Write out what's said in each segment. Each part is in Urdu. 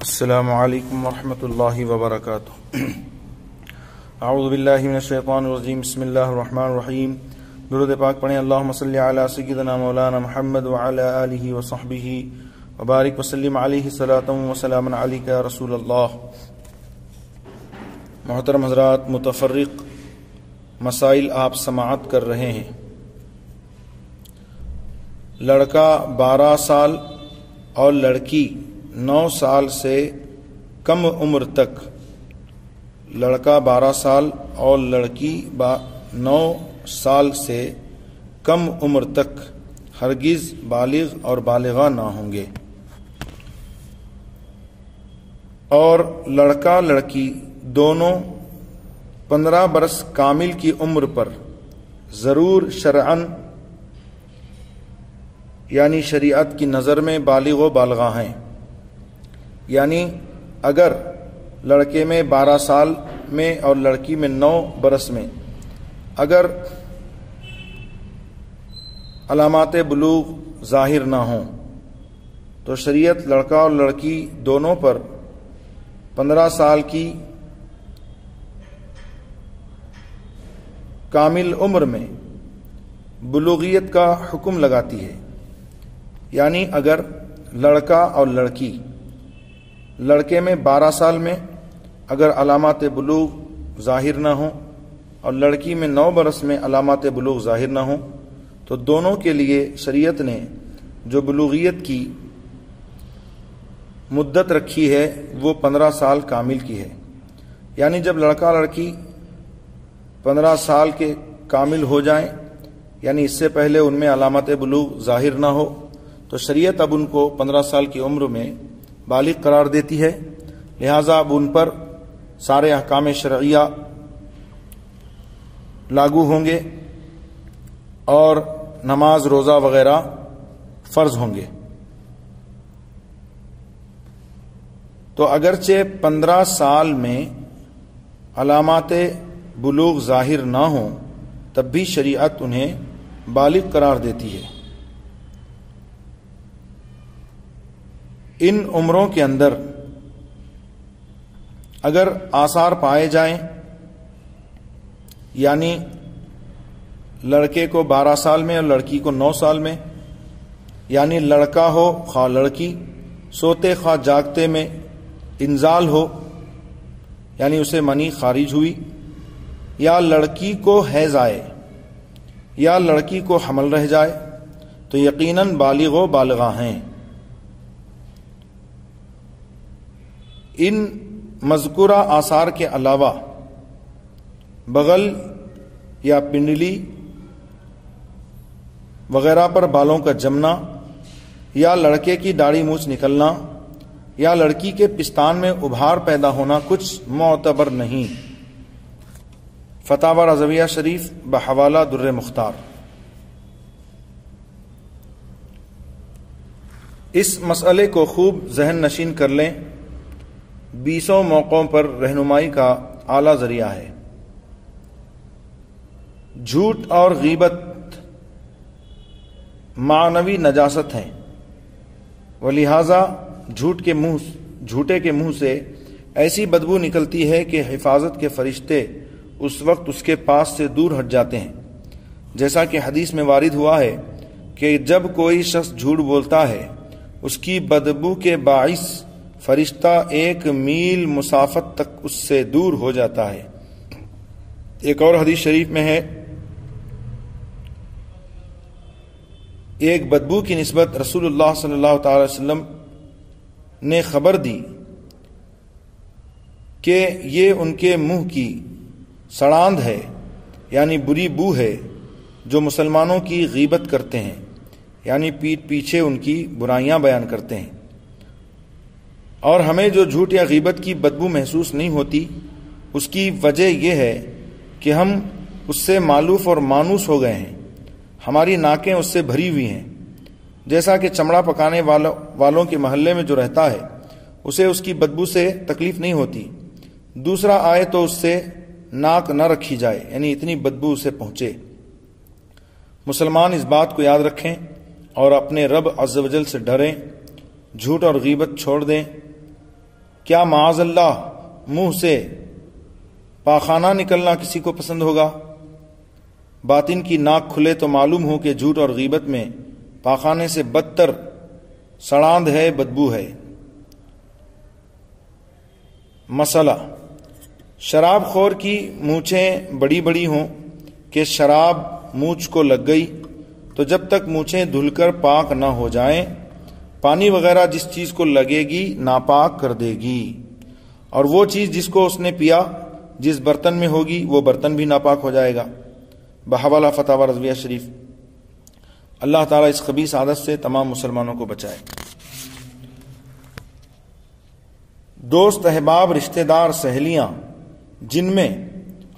السلام علیکم ورحمۃ اللہ وبرکاتہ۔ اعوذ باللہ من الشیطان الرجیم، بسم اللہ الرحمن الرحیم۔ درود پاک پڑھیں۔ اللہم صلی علی سیدنا مولانا محمد وعلی آلہ وصحبہ وبارک وسلم علیہ صلاۃ وسلام علیک یا رسول اللہ۔ محترم حضرات، متفرق مسائل آپ سماعت کر رہے ہیں۔ لڑکا 12 سال اور لڑکی 9 سال سے کم عمر تک، لڑکا 12 سال اور لڑکی 9 سال سے کم عمر تک ہرگز بالغ اور بالغہ نہ ہوں گے، اور لڑکا لڑکی دونوں 15 برس کامل کی عمر پر ضرور شرعاً یعنی شریعت کی نظر میں بالغ و بالغہ ہیں۔ یعنی اگر لڑکے میں 12 سال میں اور لڑکی میں 9 برس میں اگر علامات بلوغ ظاہر نہ ہوں تو شریعت لڑکا اور لڑکی دونوں پر 15 سال کی کامل عمر میں بلوغیت کا حکم لگاتی ہے۔ یعنی اگر لڑکا اور لڑکی، لڑکے میں 12 سال میں اگر علامات بلوغ ظاہر نہ ہوں اور لڑکی میں 9 برس میں علامات بلوغ ظاہر نہ ہوں تو دونوں کے لیے شریعت نے جو بلوغیت کی مدت رکھی ہے وہ 15 سال کامل کی ہے۔ یعنی جب لڑکا لڑکی 15 سال کے کامل ہو جائیں، یعنی اس سے پہلے ان میں علامات بلوغ ظاہر نہ ہو، تو شریعت اب ان کو 15 سال کی عمر میں بالغ قرار دیتی ہے۔ لہٰذا اب ان پر سارے احکام شرعیہ لاگو ہوں گے اور نماز روزہ وغیرہ فرض ہوں گے۔ تو اگرچہ 15 سال میں علامات بلوغ ظاہر نہ ہوں تب بھی شریعت انہیں بالغ قرار دیتی ہے۔ ان عمروں کے اندر اگر آثار پائے جائیں، یعنی لڑکے کو 12 سال میں اور لڑکی کو 9 سال میں، یعنی لڑکا ہو خواہ لڑکی، سوتے خواہ جاگتے میں انزال ہو یعنی اسے منی خارج ہوئی، یا لڑکی کو حیض آئے یا لڑکی کو حمل رہ جائے تو یقیناً بالغ و بالغہ ہیں۔ ان مذکورہ آثار کے علاوہ بغل یا پنڈلی وغیرہ پر بالوں کا جمنا، یا لڑکے کی داڑھی مونچھ نکلنا، یا لڑکی کے پستان میں ابھار پیدا ہونا کچھ معتبر نہیں۔ فتاوی رضویہ شریف بحوالہ در مختار۔ اس مسئلے کو خوب ذہن نشین کر لیں، 20 موقعوں پر رہنمائی کا اعلیٰ ذریعہ ہے۔ جھوٹ اور غیبت معنوی نجاست ہیں، ولہذا جھوٹے کے منہ سے ایسی بدبو نکلتی ہے کہ حفاظت کے فرشتے اس وقت اس کے پاس سے دور ہٹ جاتے ہیں۔ جیسا کہ حدیث میں وارد ہوا ہے کہ جب کوئی شخص جھوٹ بولتا ہے اس کی بدبو کے باعث فرشتہ 1 میل مسافت تک اس سے دور ہو جاتا ہے۔ ایک اور حدیث شریف میں ہے، ایک بدبو کی نسبت رسول اللہ صلی اللہ تعالی وسلم نے خبر دی کہ یہ ان کے منہ کی سڑاند ہے، یعنی بری بو ہے، جو مسلمانوں کی غیبت کرتے ہیں، یعنی پیٹھ پیچھے ان کی برائیاں بیان کرتے ہیں۔ اور ہمیں جو جھوٹ یا غیبت کی بدبو محسوس نہیں ہوتی، اس کی وجہ یہ ہے کہ ہم اس سے مالوف اور مانوس ہو گئے ہیں، ہماری ناکیں اس سے بھری ہوئی ہیں۔ جیسا کہ چمڑا پکانے والوں کے محلے میں جو رہتا ہے اسے اس کی بدبو سے تکلیف نہیں ہوتی، دوسرا آئے تو اس سے ناک نہ رکھی جائے، یعنی اتنی بدبو اسے پہنچے۔ مسلمان اس بات کو یاد رکھیں اور اپنے رب عز و جل سے ڈریں، جھوٹ اور غیبت چھوڑ دیں۔ کیا معاذ اللہ منہ سے پاخانہ نکلنا کسی کو پسند ہوگا؟ باطن کی ناک کھلے تو معلوم ہو کہ جھوٹ اور غیبت میں پاخانے سے بدتر سڑاند ہے، بدبو ہے۔ مسئلہ: شراب خور کی مونچھیں بڑی بڑی ہوں کہ شراب مونچھ کو لگ گئی تو جب تک مونچھیں دھل کر پاک نہ ہو جائیں، پانی وغیرہ جس چیز کو لگے گی ناپاک کر دے گی، اور وہ چیز جس کو اس نے پیا جس برتن میں ہوگی وہ برتن بھی ناپاک ہو جائے گا۔ بحوالہ فتاوی رضویہ شریف۔ اللہ تعالیٰ اس خبیث عادت سے تمام مسلمانوں کو بچائے۔ دوست، احباب، رشتہ دار، سہیلیاں جن میں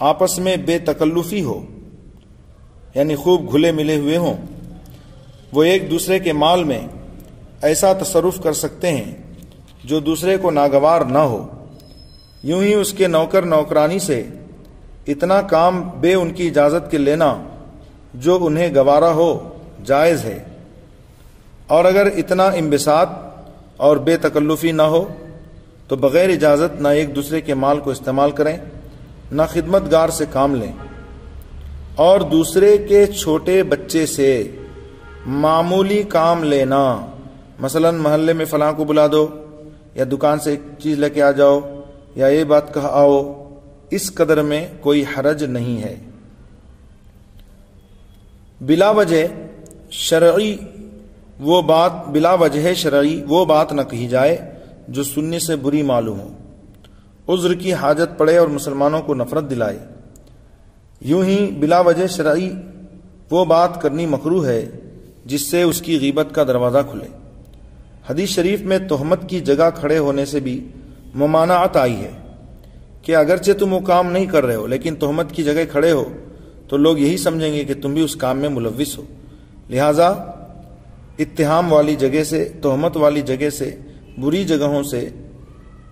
آپس میں بے تکلفی ہو، یعنی خوب گھلے ملے ہوئے ہوں، وہ ایک دوسرے کے مال میں ایسا تصرف کر سکتے ہیں جو دوسرے کو ناگوار نہ ہو، یوں ہی اس کے نوکر نوکرانی سے اتنا کام بے ان کی اجازت کے لینا جو انہیں گوارا ہو جائز ہے، اور اگر اتنا انبساط اور بے تکلفی نہ ہو تو بغیر اجازت نہ ایک دوسرے کے مال کو استعمال کریں، نہ خدمت گار سے کام لیں، اور دوسرے کے چھوٹے بچے سے معمولی کام لینا، مثلا محلے میں فلاں کو بلا دو، یا دکان سے ایک چیز لے کے آ جاؤ، یا یہ بات کہا آؤ، اس قدر میں کوئی حرج نہیں ہے۔ بلا وجہ شرعی وہ بات نہ کہی جائے جو سننے سے بری معلوم ہو، عذر کی حاجت پڑے اور مسلمانوں کو نفرت دلائے۔ یوں ہی بلا وجہ شرعی وہ بات کرنی مکروہ ہے جس سے اس کی غیبت کا دروازہ کھلے۔ حدیث شریف میں تہمت کی جگہ کھڑے ہونے سے بھی ممانعت آئی ہے کہ اگرچہ تم وہ کام نہیں کر رہے ہو لیکن تہمت کی جگہ کھڑے ہو تو لوگ یہی سمجھیں گے کہ تم بھی اس کام میں ملوث ہو، لہٰذا اتہام والی جگہ سے، تہمت والی جگہ سے، بری جگہوں سے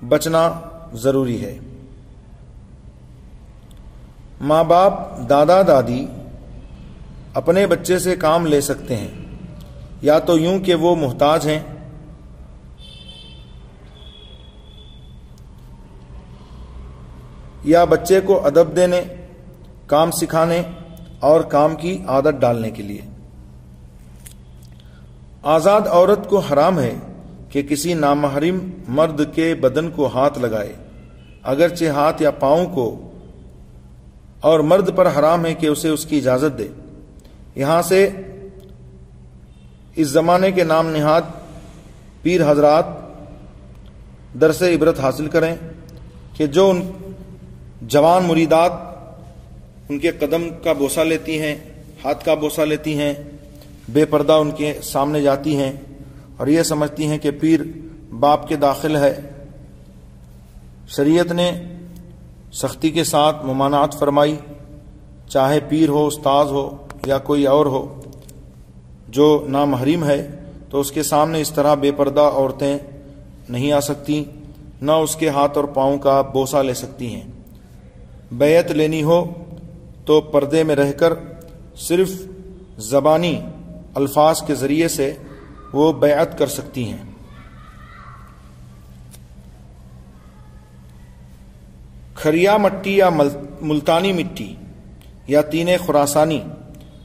بچنا ضروری ہے۔ ماں باپ، دادا دادی اپنے بچے سے کام لے سکتے ہیں، یا تو یوں کہ وہ محتاج ہیں، یا بچے کو ادب دینے، کام سکھانے اور کام کی عادت ڈالنے کے لیے۔ آزاد عورت کو حرام ہے کہ کسی نامحرم مرد کے بدن کو ہاتھ لگائے، اگرچہ ہاتھ یا پاؤں کو، اور مرد پر حرام ہے کہ اسے اس کی اجازت دے۔ یہاں سے اس زمانے کے نام نہاد پیر حضرات درس عبرت حاصل کریں کہ جو ان جوان مریدات ان کے قدم کا بوسہ لیتی ہیں، ہاتھ کا بوسہ لیتی ہیں، بے پردہ ان کے سامنے جاتی ہیں اور یہ سمجھتی ہیں کہ پیر باپ کے داخل ہے، شریعت نے سختی کے ساتھ ممانعت فرمائی، چاہے پیر ہو، استاذ ہو یا کوئی اور ہو جو نامحرم ہے تو اس کے سامنے اس طرح بے پردہ عورتیں نہیں آ سکتی، نہ اس کے ہاتھ اور پاؤں کا بوسہ لے سکتی ہیں۔ بیعت لینی ہو تو پردے میں رہ کر صرف زبانی الفاظ کے ذریعے سے وہ بیعت کر سکتی ہیں۔ کھریا مٹی یا ملتانی مٹی یا تین خراسانی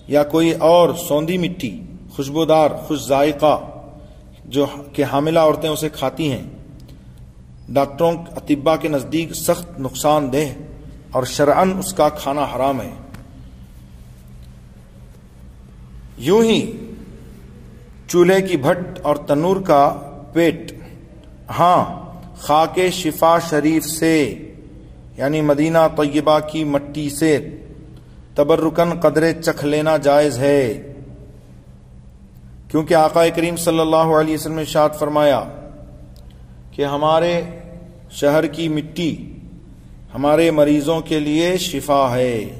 یا کوئی اور سوندھی مٹی خوشبودار، خوش ذائقہ جو کہ حاملہ عورتیں اسے کھاتی ہیں، ڈاکٹروں اطباء کے نزدیک سخت نقصان دہ اور شرعاً اس کا کھانا حرام ہے۔ یوں ہی چولہے کی بھٹ اور تنور کا پیٹ، ہاں، خاک شفا شریف سے یعنی مدینہ طیبہ کی مٹی سے تبرکن قدرے چکھ لینا جائز ہے، کیونکہ آقا کریم صلی اللہ علیہ وسلم نے ارشاد فرمایا کہ ہمارے شہر کی مٹی ہمارے مریضوں کے لیے شفا ہے۔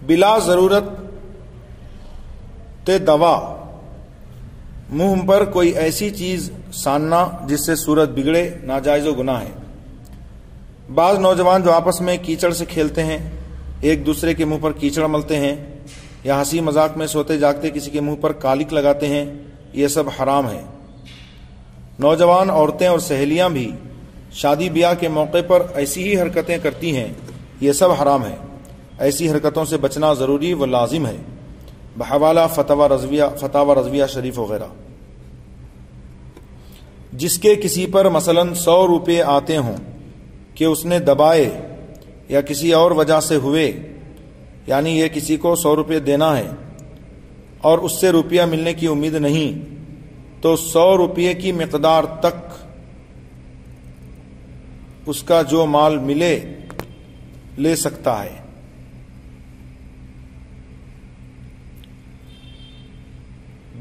بلا ضرورت دوا منہ پر کوئی ایسی چیز ساننا جس سے صورت بگڑے ناجائز و گناہ ہے۔ بعض نوجوان جو آپس میں کیچڑ سے کھیلتے ہیں، ایک دوسرے کے منہ پر کیچڑ ملتے ہیں یا ہنسی مذاق میں سوتے جاگتے کسی کے منہ پر کالک لگاتے ہیں، یہ سب حرام ہے۔ نوجوان عورتیں اور سہیلیاں بھی شادی بیاہ کے موقع پر ایسی ہی حرکتیں کرتی ہیں، یہ سب حرام ہے۔ ایسی حرکتوں سے بچنا ضروری و لازم ہے، بحوالہ فتاوی رضویہ شریف وغیرہ۔ جس کے کسی پر مثلا 100 روپے آتے ہوں کہ اس نے دبائے یا کسی اور وجہ سے ہوئے، یعنی یہ کسی کو 100 روپے دینا ہے اور اس سے روپیہ ملنے کی امید نہیں، تو 100 روپے کی مقدار تک اس کا جو مال ملے لے سکتا ہے۔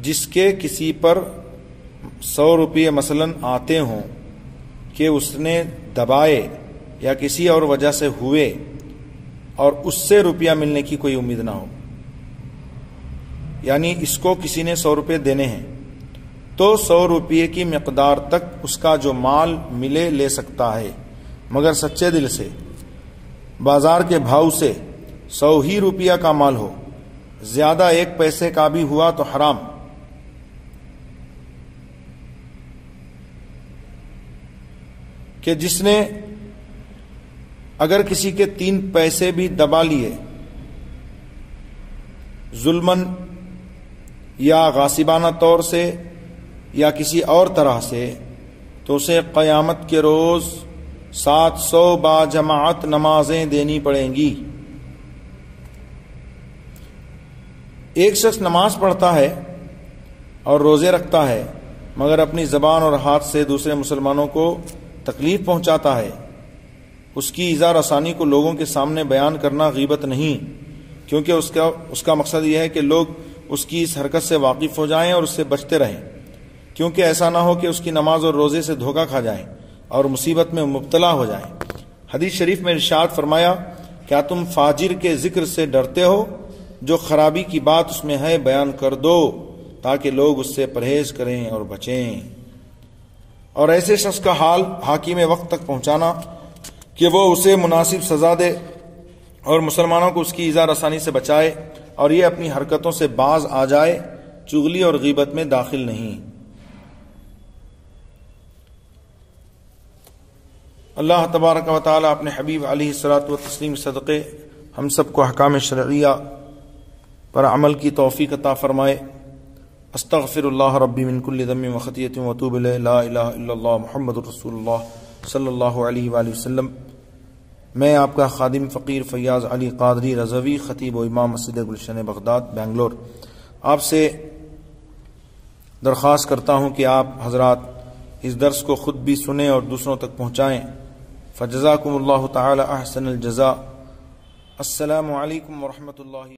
جس کے کسی پر 100 روپے مثلا آتے ہوں کہ اس نے دبائے یا کسی اور وجہ سے ہوئے اور اس سے روپیہ ملنے کی کوئی امید نہ ہو، یعنی اس کو کسی نے 100 روپے دینے ہیں، تو 100 روپے کی مقدار تک اس کا جو مال ملے لے سکتا ہے، مگر سچے دل سے بازار کے بھاؤ سے 100 ہی روپیہ کا مال ہو، زیادہ 1 پیسے کا بھی ہوا تو حرام۔ کہ جس نے اگر کسی کے 3 پیسے بھی دبا لیے ظلماً یا غاصبانہ طور سے یا کسی اور طرح سے، تو اسے قیامت کے روز 700 باجماعت نمازیں دینی پڑیں گی۔ ایک شخص نماز پڑھتا ہے اور روزے رکھتا ہے، مگر اپنی زبان اور ہاتھ سے دوسرے مسلمانوں کو تکلیف پہنچاتا ہے۔ اس کی ایذا رسانی کو لوگوں کے سامنے بیان کرنا غیبت نہیں، کیونکہ اس کا مقصد یہ ہے کہ لوگ اس کی اس حرکت سے واقف ہو جائیں اور اس سے بچتے رہیں، کیونکہ ایسا نہ ہو کہ اس کی نماز اور روزے سے دھوکہ کھا جائیں اور مصیبت میں مبتلا ہو جائیں۔ حدیث شریف میں ارشاد فرمایا، کیا تم فاجر کے ذکر سے ڈرتے ہو؟ جو خرابی کی بات اس میں ہے بیان کر دو تاکہ لوگ اس سے پرہیز کریں اور بچیں۔ اور ایسے شخص کا حال حاکم وقت تک پہنچانا کہ وہ اسے مناسب سزا دے اور مسلمانوں کو اس کی ایذا رسانی سے بچائے اور یہ اپنی حرکتوں سے باز آ جائے، چغلی اور غیبت میں داخل نہیں۔ اللہ تبارک و تعالی اپنے حبیب علیہ الصلاۃ والتسلیم صدقے ہم سب کو احکام شرعیہ پر عمل کی توفیق عطا فرمائے۔ استغفر اللہ ربی من کل ذنب وخطیۃ واتوب الیہ، لا الہ الا اللہ محمد رسول اللہ صلی اللہ علیہ وآلہ وسلم۔ میں آپ کا خادم فقیر فیاض علی قادری رضوی، خطیب و امام مسجد گلشن بغداد بنگلور، آپ سے درخواست کرتا ہوں کہ آپ حضرات اس درس کو خود بھی سنیں اور دوسروں تک پہنچائیں۔ فجزاکم اللہ تعالی احسن الجزاء۔ السلام علیکم ورحمۃ اللہ۔